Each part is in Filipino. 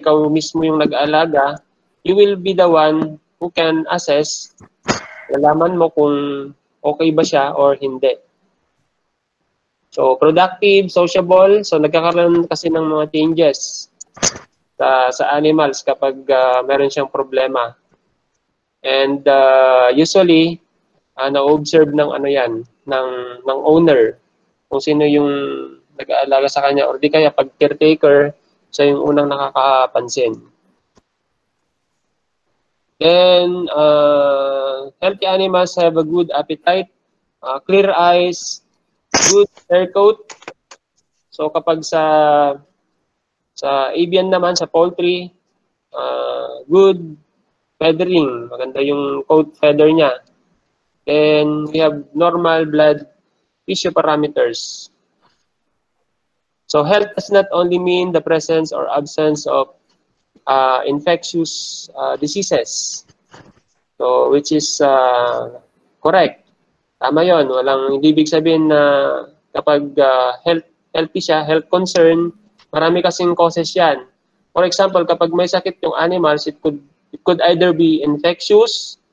ikaw mismo yung nag-aalaga, you will be the one who can assess, nalaman mo kung okay ba siya or hindi. So, productive, sociable, so nagkakaroon kasi ng mga changes sa animals kapag meron siyang problema. And usually, na-observe ng ano yan, ng owner, kung sino yung nag-aalaga sa kanya, or di kaya pag caretaker, siya yung unang nakakapansin. Then, healthy animals have a good appetite, clear eyes, good hair coat. So kapag sa avian naman, sa poultry, good feathering, maganda yung coat feather niya. And we have normal blood tissue parameters. So health does not only mean the presence or absence of infectious diseases. So which is correct. Tama yon. Hindi ibig sabihin na kapag healthy siya, health concern, marami kasing causes yan. For example, kapag may sakit yung animals, it could either be infectious.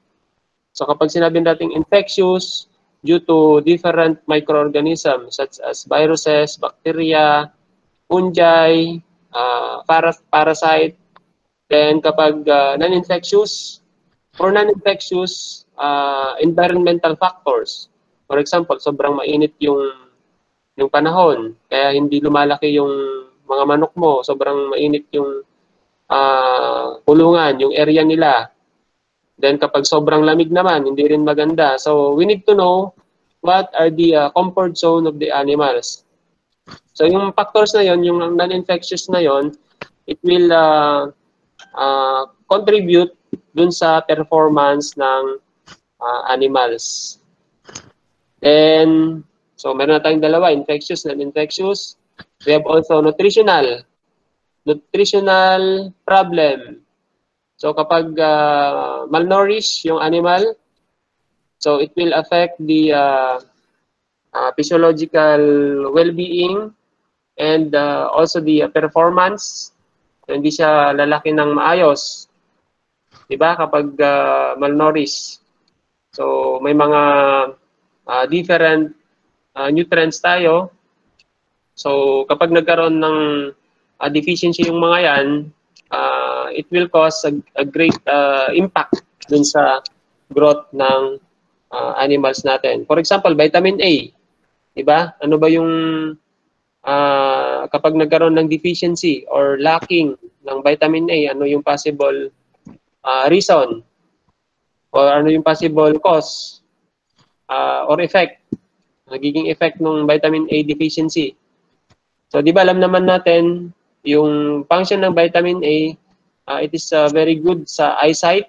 So kapag sinabi natin infectious, due to different microorganisms such as viruses, bacteria, fungi, parasite. Then kapag non-infectious, for non-infectious, environmental factors. For example, sobrang mainit yung panahon, kaya hindi lumalaki yung mga manok mo, sobrang mainit yung kulungan, yung area nila. Then kapag sobrang lamig naman, hindi rin maganda. So we need to know what are the comfort zone of the animals. So yung factors na yon, yung non-infectious na yon, it will contribute dun sa performance ng animals. Then, so meron na tayong dalawa, infectious, non-infectious. We have also nutritional problem. So kapag malnourished yung animal, so it will affect the physiological well-being and also the performance. So, hindi siya lalaki ng maayos. Diba? Kapag malnourished. So may mga different nutrients tayo. So kapag nagkaroon ng deficiency yung mga yan, it will cause a great impact dun sa growth ng animals natin. For example, vitamin A. Diba? Ano ba yung kapag nagkaroon ng deficiency or lacking ng vitamin A, ano yung possible reason or ano yung possible cause or effect, nagiging effect ng vitamin A deficiency. So, di ba alam naman natin yung function ng vitamin A, it is very good sa eyesight,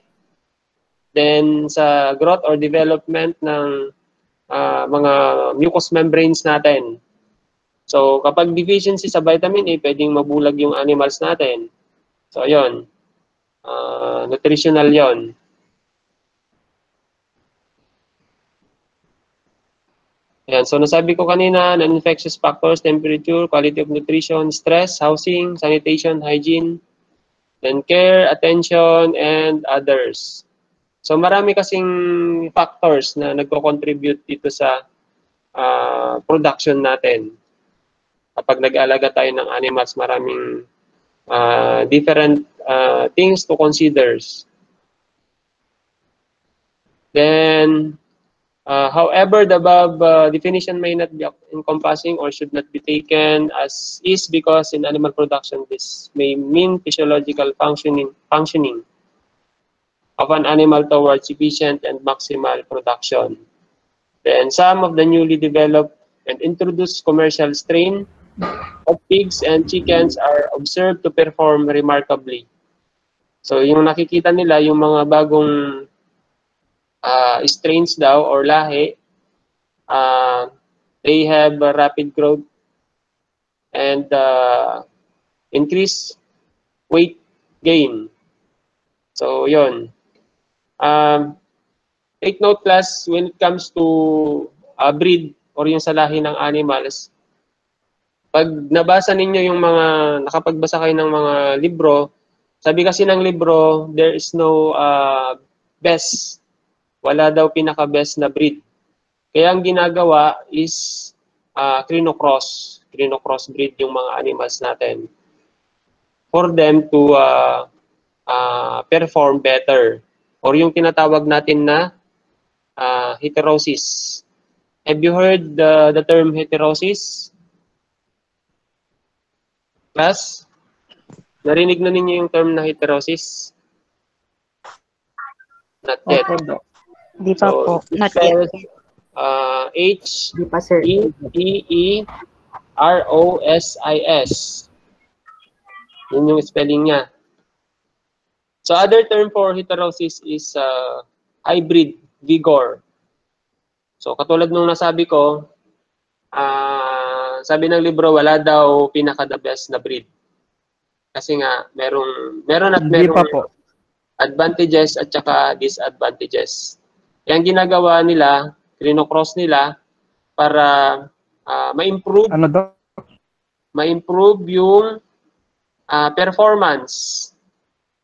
then sa growth or development ng mga mucous membranes natin. So, kapag deficiency sa vitamin A, pwedeng mabulag yung animals natin. So, yun. Nutritional yon. Ayan, so nasabi ko kanina, non-infectious factors, temperature, quality of nutrition, stress, housing, sanitation, hygiene, then care, attention, and others. So marami kasing factors na nagko-contribute dito sa production natin. Kapag nag-aalaga tayo ng animals, maraming different things to consider. Then, however, the above definition may not be encompassing or should not be taken as is because in animal production, this may mean physiological functioning of an animal towards efficient and maximal production. Then, some of the newly developed and introduced commercial strain of pigs and chickens are observed to perform remarkably. So, yung nakikita nila, yung mga bagong strains daw or lahi, they have a rapid growth and increased weight gain. So, yun. Take note class, when it comes to breed or yung sa lahi ng animals, pag nabasa ninyo yung mga, nakapagbasa kayo ng mga libro, Sabi kasi ng libro, there is no best. Wala daw pinaka-best na breed. Kaya ang ginagawa is crinocross. Crinocross breed yung mga animals natin for them to perform better. Or yung tinatawag natin na heterosis. Have you heard the term heterosis? Class? Narinig na ninyo yung term na heterosis? Not yet. Opo, Doc. Di pa po. Not yet. Di pa, sir. H-E-E-R-O-S-I-S. Yun yung spelling niya. So other term for heterosis is hybrid vigor. So katulad nung nasabi ko, sabi ng libro, wala daw pinaka-the best na breed. Kasi nga, meron at Hindi pa merong po. advantages at saka disadvantages. Yung ginagawa nila, crinocross nila para ma-improve Ano, Doc? yung performance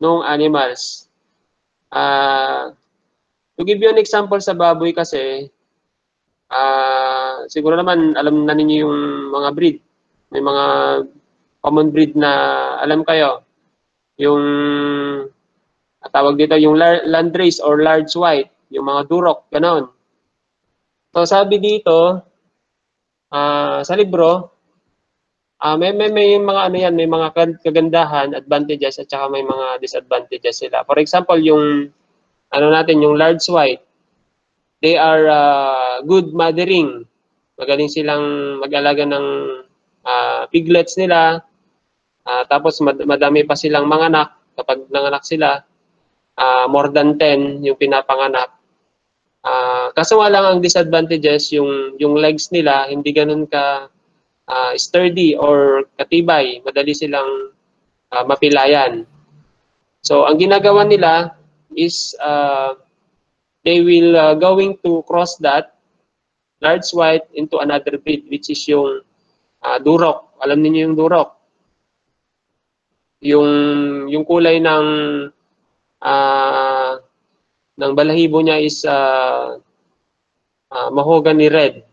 ng animals. To give you an example sa baboy kasi, siguro naman alam na ninyo yung mga breed. May mga common breed na alam kayo. Yung tawag dito yung landrace or large white, yung mga durok, ganon. So sabi dito sa libro, may mga ano yan, may mga kagandahan, advantages at saka may mga disadvantages sila. For example, yung ano natin, yung large white, they are good mothering. Magaling silang mag-alaga ng piglets nila. Tapos madami pa silang mga anak. Kapag nanganak sila, more than 10 yung pinapanganak. Kaso nga lang ang disadvantages, yung legs nila hindi ganun ka sturdy or katibay. Madali silang mapilayan. So ang ginagawa nila is they will going to cross that large white into another breed, which is yung durok. Alam niyo yung durok? Yung kulay ng balahibo niya is mahogany red.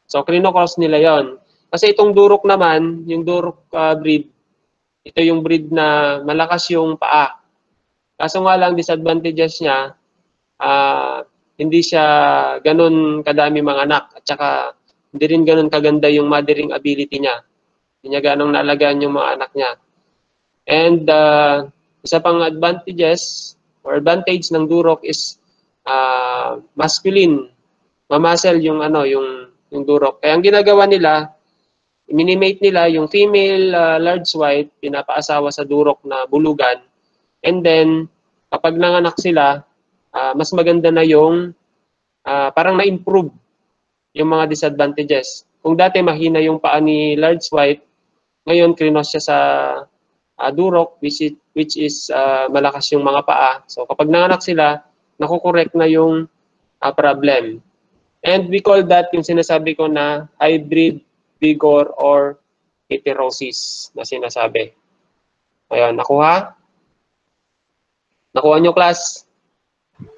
So crinocross nila yon. Kasi itong durok naman, yung durok breed, ito yung breed na malakas yung paa. Kaso nga lang disadvantages niya, hindi siya ganun kadami mga anak at saka hindi rin ganun kaganda yung mothering ability niya. Hindi niya ganong naalagaan yung mga anak niya. And isa pang advantages or advantage ng durok is masculine. Mamuscle yung yung durok. Kaya ang ginagawa nila, minimate nila yung female large white, pinapaasawa sa durok na bulugan. And then kapag nanganak sila, mas maganda na yung parang na-improve yung mga disadvantages. Kung dati mahina yung paa ni large white, ngayon krinos siya sa durok which is malakas yung mga paa. So kapag nanganak sila, nakukorek na yung problem. And we call that yung sinasabi ko na hybrid vigor or heterosis na sinasabi. Ayun, nakuha? Nakuha nyo, class?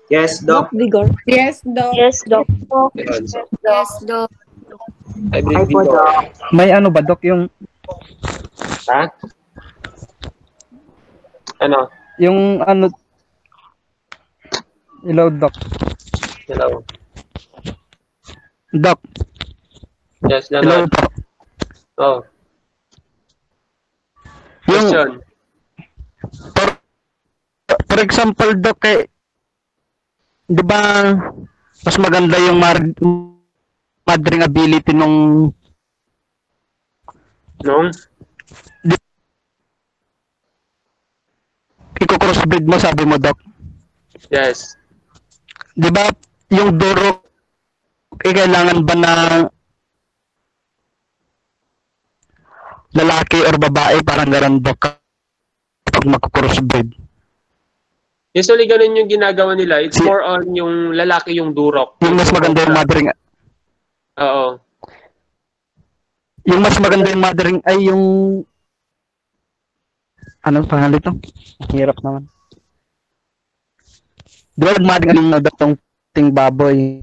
Yes, Doc. Vigor. Yes, Doc. Yes, Doc. Ayun, so, Yes, Doc. hybrid Ay po, vigor. Doc. May ano ba, Doc, yung Ha? Ano? yung ano hello, Doc. Hello. Doc, Yes, hello Leonard. po. Oh, Yung question. for example, Doc, di ba mas maganda yung mothering ability nung Nung? i-crossbreed mo, sabi mo, Doc? Yes. Di ba yung durok, kailangan ba na lalaki or babae, parang ganun, Doc, kapag mag-crossbreed? Usually ganun yung ginagawa nila. It's more on yung lalaki yung durok. Yung mas maganda yung mothering, Oo. yung mas maganda yung mothering ay yung Anong pangalan ito? Hirap naman. Di ba nagmadig yung datong ting baboy?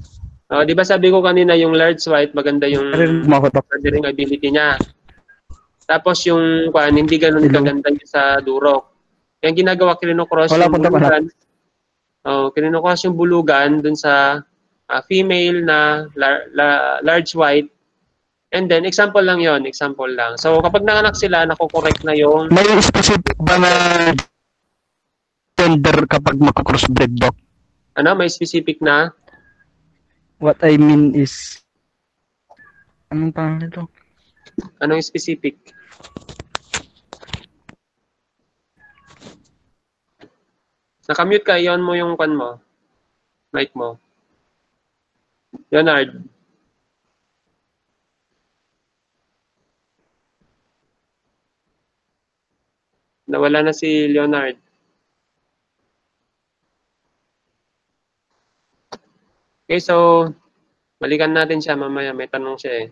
Di ba sabi ko kanina yung large white, maganda yung rendering ability niya. Tapos yung hindi ganun kaganda yung sa durok. Kaya ginagawa, kinocross yung bulugan. Kinocross yung bulugan dun sa female na large white. And then, example lang yon, example lang. So, kapag nanganak sila, nakokorrect na yung... May specific ba na gender kapag magkakrossbreed, Doc? Ano? May specific na? What I mean is... Anong pangalan ito? Anong specific? Nakamute ka, i-on mo yung mo. Mic mo. Leonard. Nawala na si Leonard. Okay, so balikan natin siya mamaya. May tanong siya eh.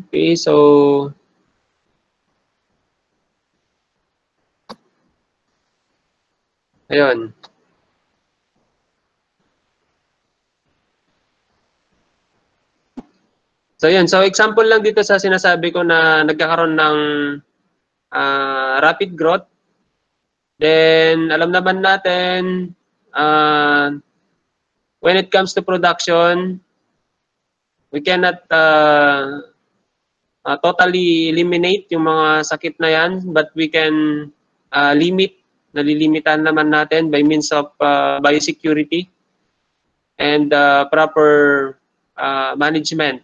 Okay, so ayun. So yun, so example lang dito sa sinasabi ko na nagkakaroon ng rapid growth. Then alam naman natin when it comes to production, we cannot totally eliminate yung mga sakit na yan, but we can nalilimitan naman natin by means of biosecurity and proper management.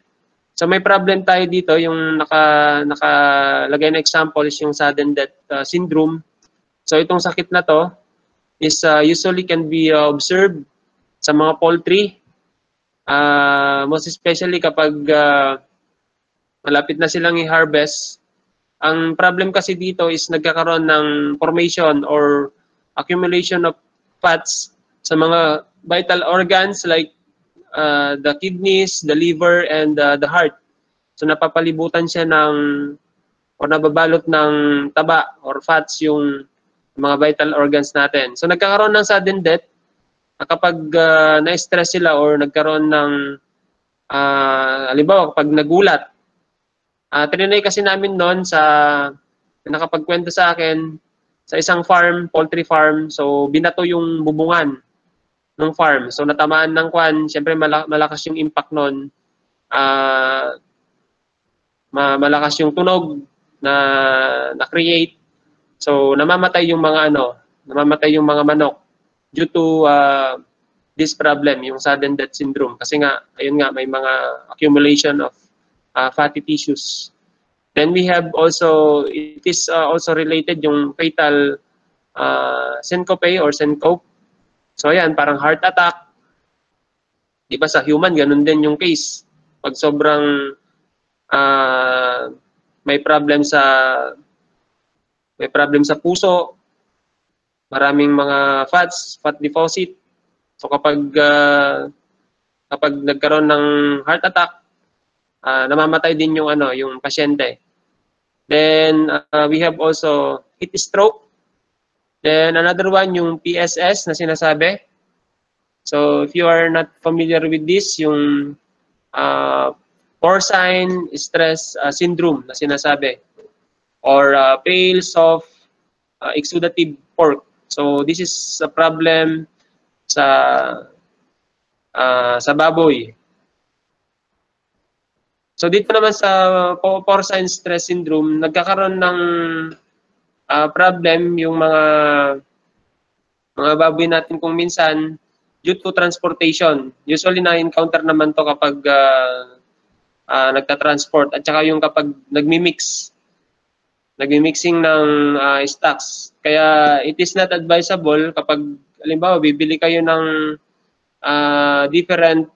So may problem tayo dito, yung nakalagay na example is yung sudden death syndrome. So itong sakit na to is usually can be observed sa mga poultry, most especially kapag malapit na silang i-harvest. Ang problem kasi dito is nagkakaroon ng formation or accumulation of fats sa mga vital organs like the kidneys, the liver, and the heart. So napapalibutan siya o nababalot ng taba or fats yung mga vital organs natin. So nagkakaroon ng sudden death kapag na-stress sila or nagkaroon ng halimbawa kapag nagulat. Trinay kasi namin noon sa nakapagkwento sa akin sa isang farm, poultry farm. So binato yung bubungan ng farm. So natamaan ng siyempre malakas yung impact noon. Malakas yung tunog na create. So namamatay yung mga manok due to this problem, yung sudden death syndrome. Kasi nga, ayun nga, may mga accumulation of fatty tissues. Then we have also, it is also related yung fatal syncope or syncope. So ayan, parang heart attack. Di ba sa human, ganun din yung case. Pag sobrang may problem sa puso, maraming mga fat deposit. So kapag nagkaroon ng heart attack, namamatay din yung pasyente. Then we have also heat stroke. Then another one, yung PSS na sinasabi. So if you are not familiar with this, yung porcine stress syndrome na sinasabi, or pale, soft, exudative pork. So this is a problem sa baboy. So dito naman sa porcine stress syndrome, nagkakaroon ng problem yung mga baboy natin kung minsan due to transportation. Usually na-encounter naman to kapag nagta-transport at saka yung kapag nagmi-mixing ng stocks. Kaya it is not advisable kapag halimbawa bibili kayo ng different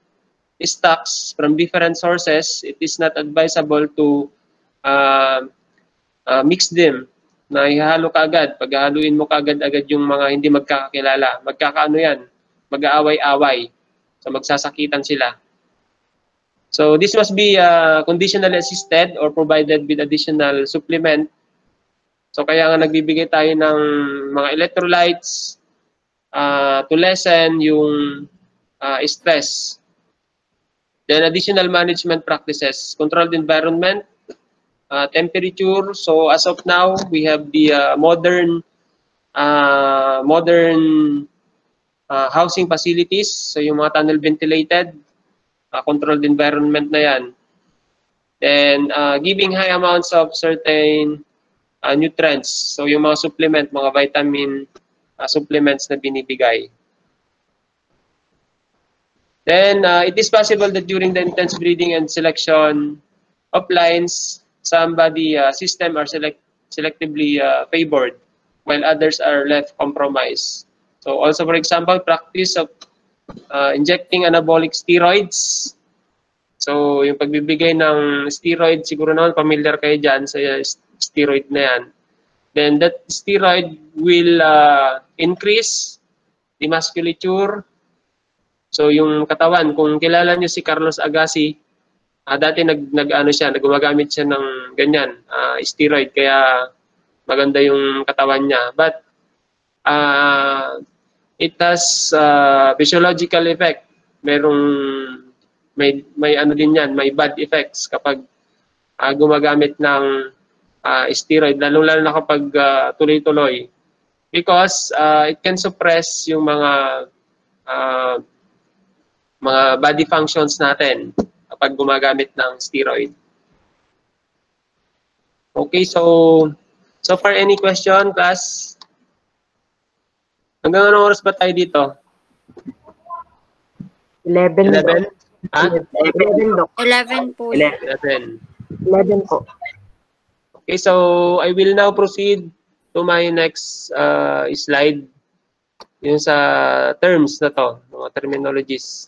stocks from different sources, it is not advisable to mix them. Na ihalo ka agad. Pag haluin mo ka agad yung mga hindi magkakakilala, magkakaano yan, mag-aaway-away. So magsasakitan sila. So this must be conditionally assisted or provided with additional supplement. So kaya nga nagbibigay tayo ng mga electrolytes to lessen yung stress. Then additional management practices, controlled environment, temperature. So as of now, we have the modern housing facilities. So yung mga tunnel ventilated, controlled environment na yan. Then giving high amounts of certain nutrients. So yung mga supplement, mga vitamin supplements na binibigay. Then it is possible that during the intense breeding and selection of lines, some body system are selectively favored, while others are left compromised. So also, for example, practice of injecting anabolic steroids. So yung pagbibigay ng steroid, siguro naman familiar kayo dyan sa steroid na yan. Then that steroid will increase the musculature. So yung katawan, kung kilala niyo si Carlos Agassi, dati gumagamit siya ng ganyan, steroid, kaya maganda yung katawan niya. But it has physiological effect. May ano din yan, may bad effects kapag gumagamit ng steroid, lalo na kapag tuloy-tuloy. Because it can suppress yung mga body functions natin kapag gumagamit ng steroid. Okay, so far any question, class? Hanggang anong oras ba tayo dito? 11. 11? 11, Doc. 11 po. 11. 11 po. Okay, so I will now proceed to my next slide. Yung sa terms na to, mga terminologies.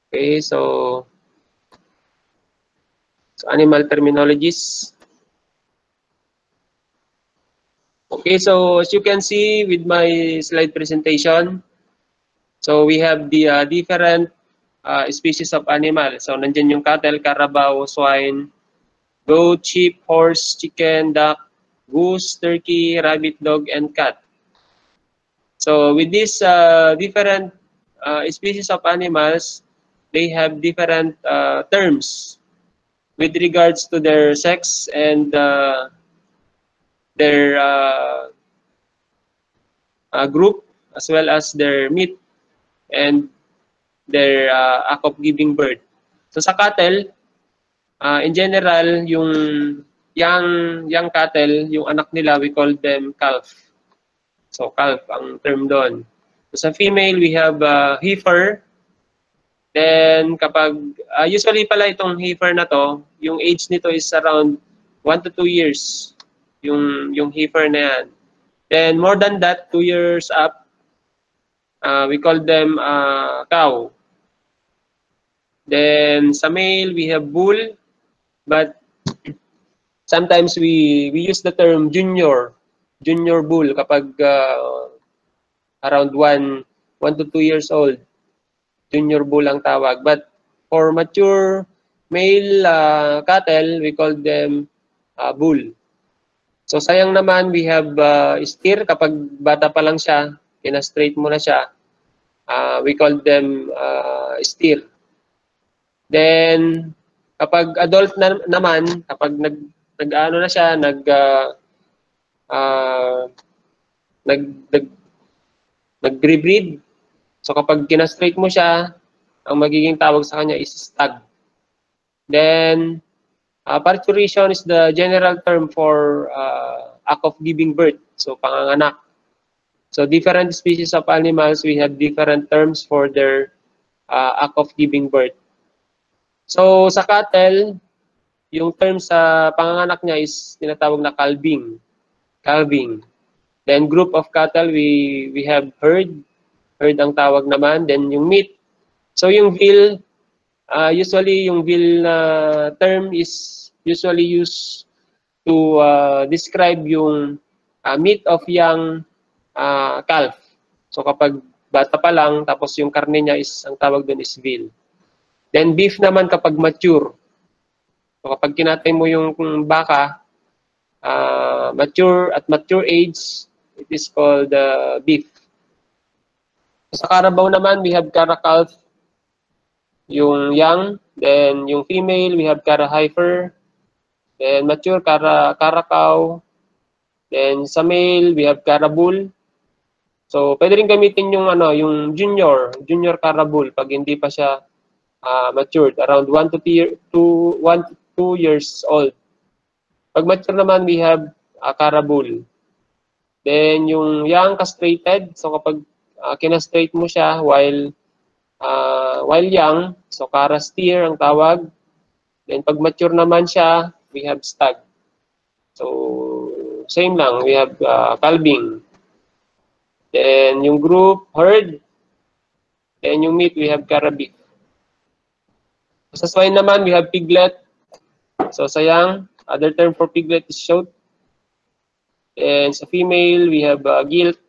Okay, so animal terminologies. Okay, so as you can see with my slide presentation, so we have the different species of animal. So nandiyan yung cattle, carabao, swine, goat, sheep, horse, chicken, duck, goose, turkey, rabbit, dog, and cat. So with these different species of animals, they have different terms with regards to their sex and their group, as well as their meat and their act of giving birth. So sa cattle, in general, yung young cattle, yung anak nila, we call them calf. So calf ang term doon. So sa female, we have heifer. Then kapag, usually pala itong heifer na to, yung age nito is around 1 to 2 years. Yung heifer na yan. Then more than that, 2 years up, we call them cow. Then sa male, we have bull, but sometimes we use the term junior bull kapag around 1 to 2 years old. Junior bull ang tawag. But for mature male cattle, we call them bull. So sayang naman, we have steer. Kapag bata pa lang siya, kina-straight mo na siya, we call them steer. Then kapag adult naman, kapag nag-ano na siya, nag-breed. So kapag kina-straight mo siya, ang magiging tawag sa kanya is stag. Then parturition is the general term for act of giving birth, so panganganak. So different species of animals, we have different terms for their act of giving birth. So sa cattle, yung term sa panganganak niya is tinatawag na calving. Then group of cattle, we have herd ang tawag naman. Then yung meat. So yung veal, usually yung veal term is usually used to describe yung meat of young calf. So kapag bata pa lang, tapos yung karne niya is, ang tawag doon is veal. Then beef naman kapag mature. So kapag kinatay mo yung baka, mature age, it is called beef. Sa Carabao naman, we have Cara calf, yung young, then yung female, we have Cara heifer, then mature Cara cow, then sa male, we have Cara bull. So pwede rin gamitin yung yung junior Cara bull pag hindi pa siya matured, around 1 to 2 years old. Pag mature naman, we have Cara bull. Then yung young castrated, so kapag kinastrate mo siya while young, so Cara steer ang tawag. Then pag mature naman siya, we have stag. So same lang, we have calving. Then yung group herd, then yung meat, we have Cara beef. Sa swine naman, we have piglet. So sa young, other term for piglet is shoat. And sa female, we have gilt.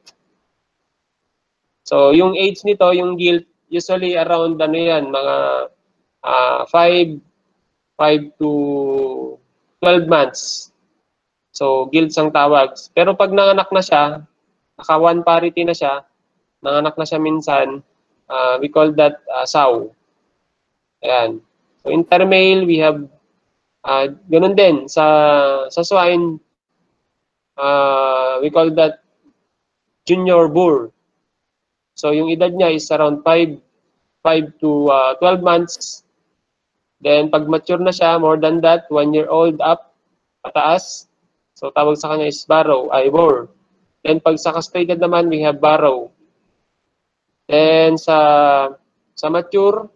So yung age nito, yung gilt, usually around mga 5 to 12 months. So gilt ang tawag. Pero pag nanganak na siya, naka one parity na siya, nanganak na siya minsan, we call that sow. Ayan. So intermale, we have ganun din sa swine, we call that junior boar. So yung edad niya is around 5 to 12 months. Then pag mature na siya, more than that, 1 year old up, pataas. So tawag sa kanya is boar. Then pag sa castrated naman, we have barrow. Then sa mature,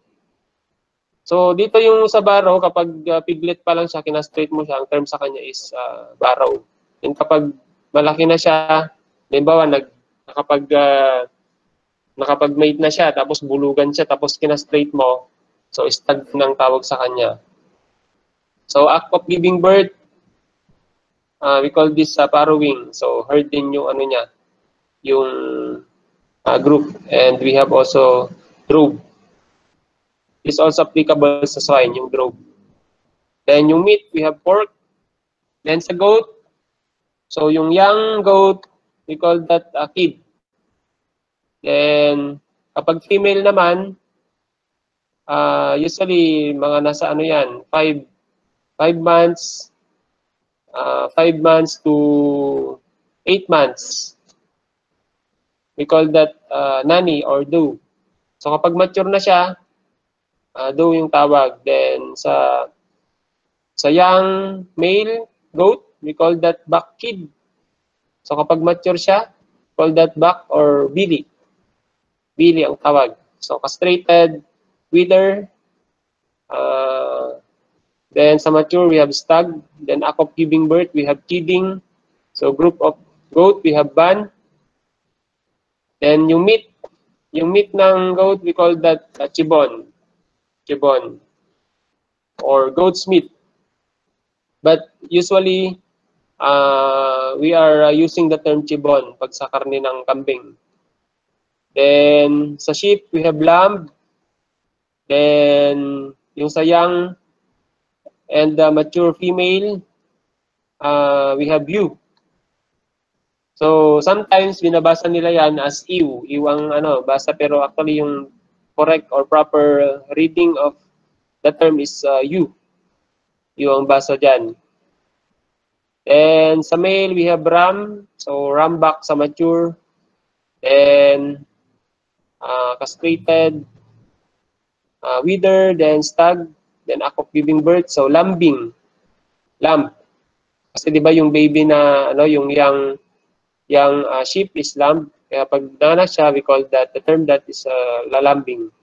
so dito yung sa barrow, kapag piglet pa lang siya, kinastrate mo siya, ang term sa kanya is barrow. And kapag malaki na siya, halimbawa nakapag-mate na siya, tapos bulugan siya, tapos kinastrate mo, so stag ng tawag sa kanya. So act of giving birth, we call this farrowing. So herd din yung yung group. And we have also drove. It's also applicable sa swine, yung drove. Then yung meat, we have pork. Then sa goat, so yung young goat, we call that kid. Then kapag female naman, usually mga nasa 5 months, 5 months to 8 months. We call that nanny or doe. So kapag mature na siya, doe yung tawag. Then sa young male goat, we call that buck kid. So kapag mature siya, call that buck or billy. Billy ang tawag. So castrated, wither. Then sa mature, we have stag. Then act of giving birth, we have kidding. So group of goat, we have ban. Then yung meat ng goat, we call that chibon. Chibon. Or goat's meat. But usually, we are using the term chibon pag sa karne ng kambing. Then sa sheep, we have lamb. Then yung sa young and the mature female, we have ewe. So sometimes binabasa nila yan as ewe. Ewe ang basa, pero actually yung correct or proper reading of the term is ewe. Ewe ang basa dyan. And sa male, we have ram. So rambuck sa mature. Then castrated, wither, then stag, then act of giving birth. So lambing, lamb. Kasi di ba yung baby na yung young sheep is lamb. Kaya pag nanganak siya, we call that, the term that is lalambing.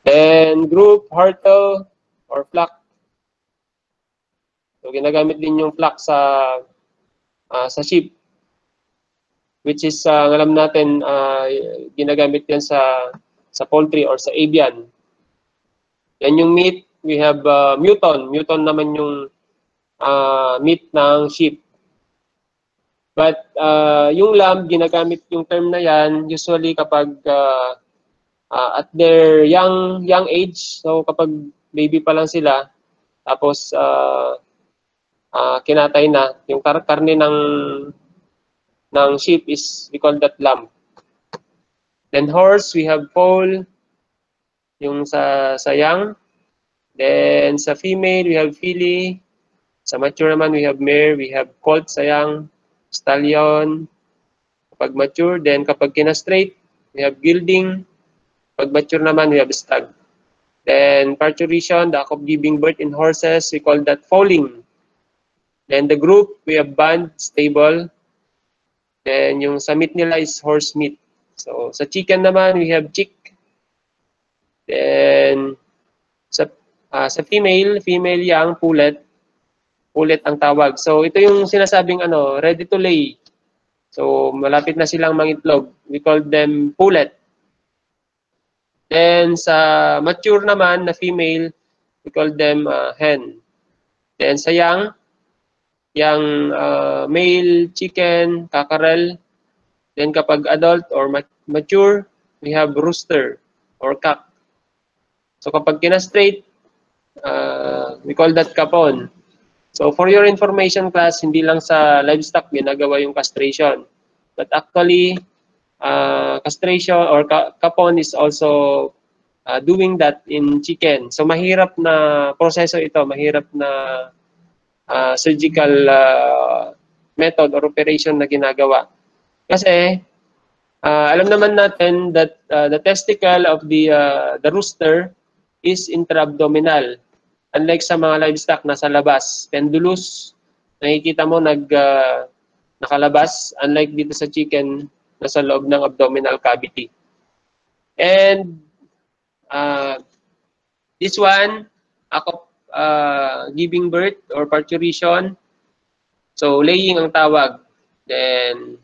Then group hartle or flock. So ginagamit din yung flock sa sheep, which is alam natin ginagamit yan sa poultry or sa avian. Yan yung meat, we have mutton. Mutton naman yung meat ng sheep. But yung lamb, ginagamit yung term na yan usually kapag at their young age. So kapag baby pa lang sila, tapos kinatay na, yung karne ng sheep is, we call that lamb. Then horse, we have foal, yung sa young. Then sa female, we have filly. Sa mature naman, we have mare, we have colt sa young, stallion. Kapag mature, then kapag kinastraight, we have gelding. Pag mature naman, we have stag. Then parturition, the act of giving birth in horses, we call that foaling. Then the group, we have band, stable. Then yung sa meat nila is horse meat. So sa chicken naman, we have chick. Then sa female young, pullet. Pullet ang tawag. So ito yung sinasabing ready to lay. So malapit na silang mangitlog. We call them pullet. Then sa mature naman na female, we call them hen. Then sa young male chicken, cockerel. Then kapag adult or mature, we have rooster or cock. So kapag kinastraight, we call that capon. So for your information class, hindi lang sa livestock ginagawa yung castration. But actually, castration or capon is also doing that in chicken. So mahirap na proseso ito, mahirap na surgical method or operation na ginagawa. Kasi alam naman natin that the testicle of the rooster is intra-abdominal. Unlike sa mga livestock nasa labas, pendulous, nakikita mo nakalabas. Unlike dito sa chicken, nasa loob ng abdominal cavity. And this one, giving birth or parturition. So laying ang tawag. Then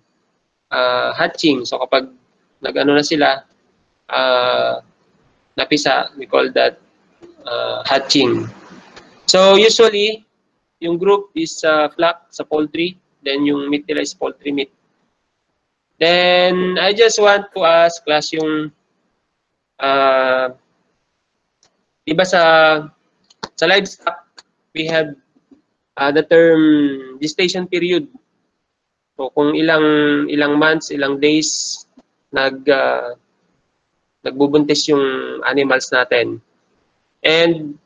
hatching. So kapag nag-ano na sila, napisa, we call that hatching. So usually, yung group is flock sa poultry. Then yung meat nila is poultry meat. Then I just want to ask class yung diba sa livestock, we have the term gestation period. So kung ilang months, ilang days nagbubuntis yung animals natin. And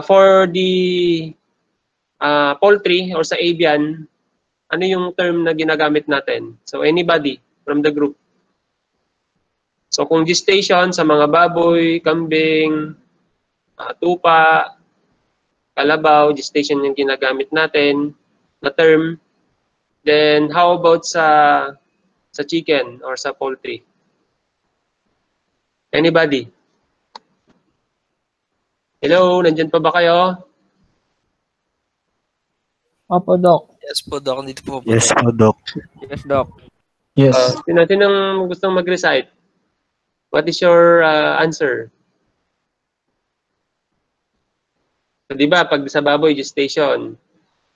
for the poultry or sa avian, ano yung term na ginagamit natin? So anybody from the group. So kung gestation sa mga baboy, kambing, tupa, kalabaw, gestation yung ginagamit natin na term. Then how about sa chicken or sa poultry? Anybody? Hello, nandyan pa ba kayo? Opo, Doc. Yes po, Doc. Dito po. Yes po, Doc. Yes, Doc. Yes. Sinong gustong mag-recite? What is your answer? So, di ba, pag sa baboy, gestation,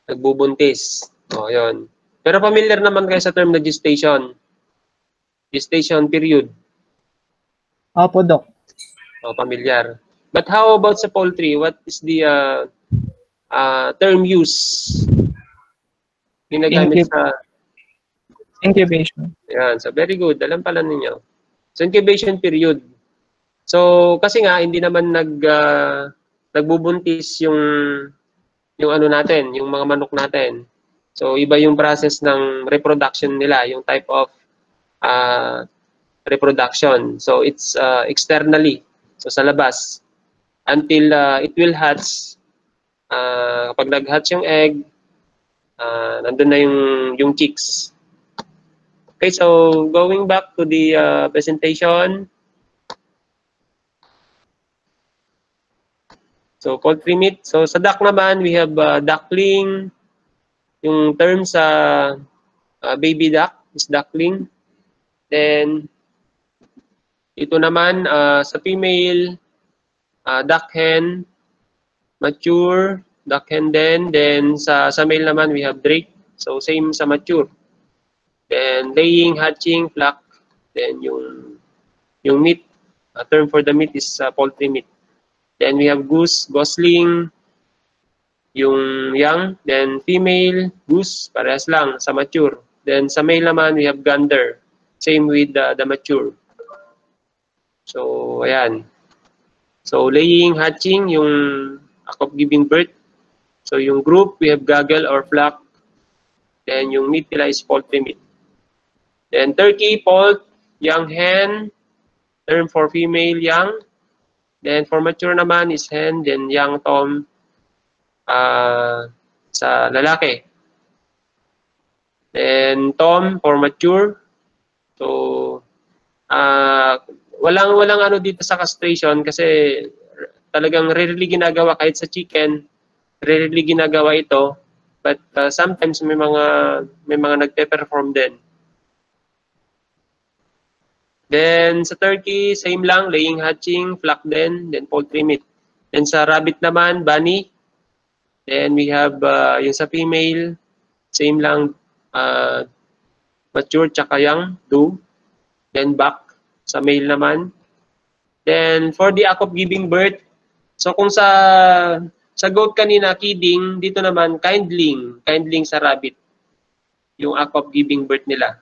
nagbubuntis. O, yun. Pero familiar naman kayo sa term na gestation. Gestation period. Opo, Doc. O, familiar. But how about sa poultry? What is the term use? Ginagamit sa... Incubation. Yan. So, very good. Alam pala ninyo. So, incubation period. So, kasi nga, hindi naman nagbubuntis yung ano natin, yung mga manok natin. So, iba yung process ng reproduction nila, yung type of reproduction. So, it's externally. So, sa labas. Until it will hatch. Kapag nag-hatch yung egg, nandun na yung chicks. Okay, so going back to the presentation. So, poultry meat. So, sa duck naman, we have duckling. Yung term sa baby duck is duckling. Then, ito naman, sa female, duck hen, mature, duck hen din. Then, sa male naman, we have drake. So, same sa mature. Then laying, hatching, flock. Then yung meat, term for the meat is poultry meat. Then we have goose, gosling, yung young, then female, goose, parehas lang sa mature. Then sa male naman, we have gander. Same with the mature. So, ayan. So, laying, hatching, yung act of giving birth. So, yung group, we have gaggle or flock. Then, yung meat nila is poultry meat. Then, turkey, poult, young hen, term for female, young. Then, for mature naman is hen, then young tom sa lalaki. Then, tom for mature. So, walang ano dito sa castration kasi talagang rarely ginagawa kahit sa chicken, rarely ginagawa ito. But sometimes may mga nagpe-perform din. Then sa turkey, same lang, laying, hatching, flock din, then poultry meat. Then sa rabbit naman, bunny. Then we have yung sa female, same lang, mature tsaka young, do. Then buck sa male naman. Then for the act of giving birth, so kung sa goat kanina, kidding, dito naman, kindling sa rabbit. Yung act of giving birth nila.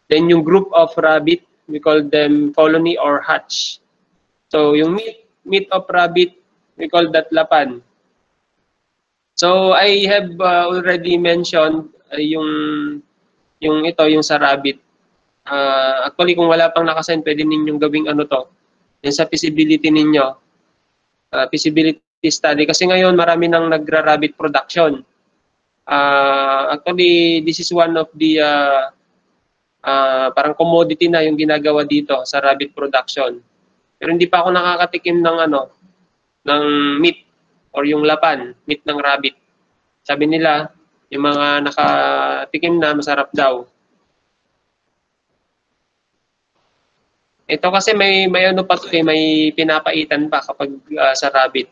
Then yung group of rabbit, we call them colony or hatch. So yung meat of rabbit, we call that lapan. So I have already mentioned yung sa rabbit. Actually kung wala pang nakasign, pwede ninyong gawing ano to. Yung sa feasibility ninyo. Feasibility study kasi ngayon marami nang nagra-rabbit production. Actually this is one of the parang commodity na yung ginagawa dito sa rabbit production. Pero hindi pa ako nakakatikim ng ng meat or yung lapan, meat ng rabbit. Sabi nila, yung mga nakatikim na masarap daw. Ito kasi may ano pa to, may pinapaitan pa kapag sa rabbit.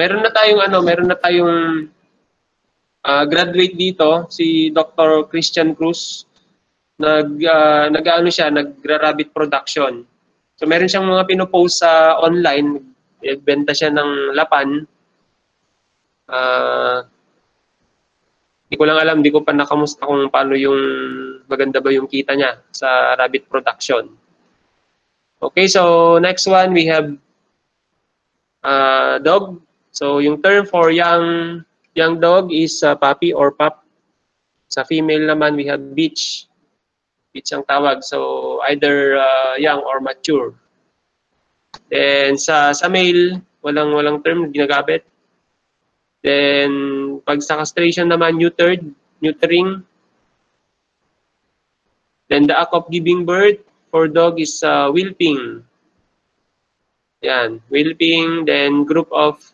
Meron na tayong graduate dito, si Dr. Christian Cruz. Nagra-rabbit production. So meron siyang mga pinopost sa online, nagbenta siya ng lapan. Hindi ko lang alam, hindi ko pa nakamusta kung paano maganda ba yung kita niya sa rabbit production. Okay, so next one we have dog. So yung term for young dog is puppy or pup. Sa female naman we have bitch. Bitch ang tawag. So either young or mature. Then sa male, walang term ginagamit. Then pag sa castration naman neutering. Then the act of giving birth for dog is whelping. Yan, whelping, then group of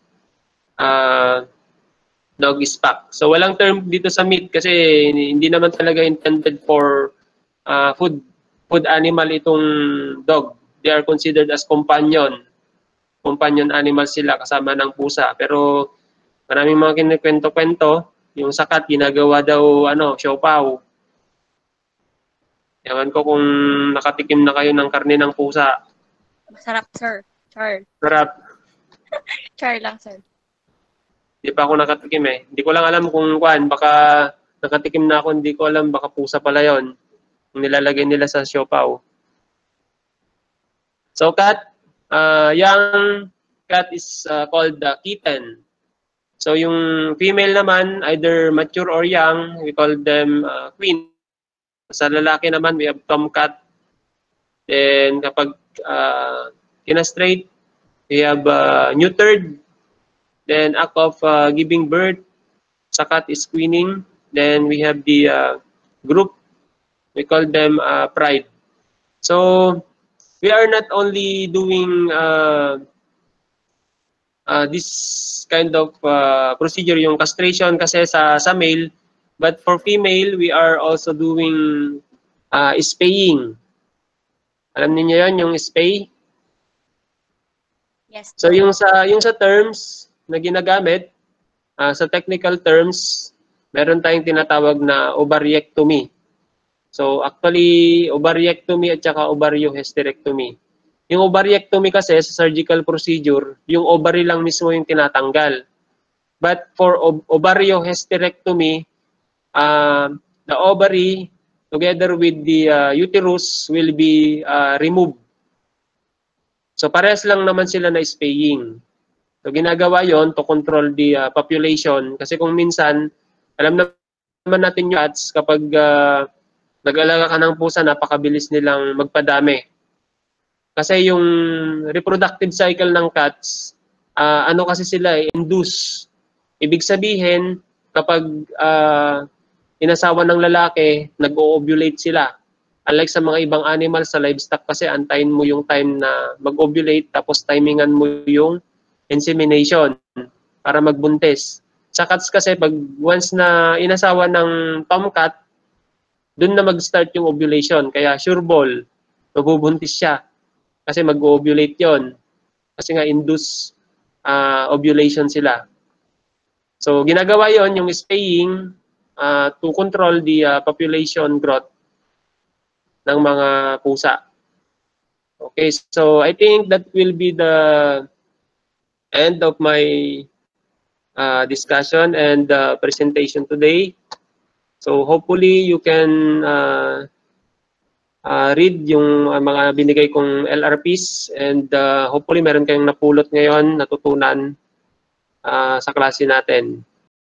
dog is pack. So walang term dito sa meat kasi hindi naman talaga intended for food animal itong dog. They are considered as companion animals sila kasama ng pusa. Pero maraming mga kinikwento-kwento, yung sakat ginagawa daw siopaw. Ewan ko kung nakatikim na kayo ng karne ng pusa. Masarap, sir. Char. Sarap. Char lang, sir. Hindi pa ako nakatikim eh. Hindi ko lang alam kung baka nakatikim na ako, hindi ko alam, baka pusa pala yon. Yung nilalagay nila sa siopaw. So cat, young cat is called kitten. So yung female naman, either mature or young, we call them queen. Sa lalaki naman, we have tomcat. Then kapag kinastraight, we have neutered. Then act of giving birth, sa cat is queening. Then we have the group, we call them pride. So we are not only doing this kind of procedure, yung castration kasi sa male, but for female, we are also doing spaying. Alam niyo yon, yung spay? Yes. So yung sa terms na ginagamit, sa technical terms, meron tayong tinatawag na ovariectomy. So actually, ovariectomy at saka ovariohysterectomy. Yung ovariectomy kasi sa surgical procedure, yung ovary lang mismo yung tinatanggal. But for ovariohysterectomy, the ovary together with the uterus will be removed. So parehas lang naman sila na spaying. So ginagawa yon to control the population. Kasi kung minsan, alam naman natin yung cats kapag nag-alaga ka ng pusa, napakabilis nilang magpadami. Kasi yung reproductive cycle ng cats, ano kasi sila, induce. Ibig sabihin, kapag inasawa ng lalaki, nag-ovulate sila. Unlike sa mga ibang animals, sa livestock kasi, antayin mo yung time na mag-ovulate, tapos timingan mo yung insemination para magbuntis. Sa cats kasi, pag once na inasawa ng tomcat, doon na mag-start yung ovulation. Kaya sure ball, mabubuntis siya. Kasi mag-ovulate yon. Kasi nga induce ovulation sila. So ginagawa yon yung spaying to control the population growth ng mga pusa. Okay, so I think that will be the end of my discussion and presentation today. So hopefully you can read yung mga binigay kong LRPs and hopefully meron kayong napulot ngayon, natutunan sa klase natin.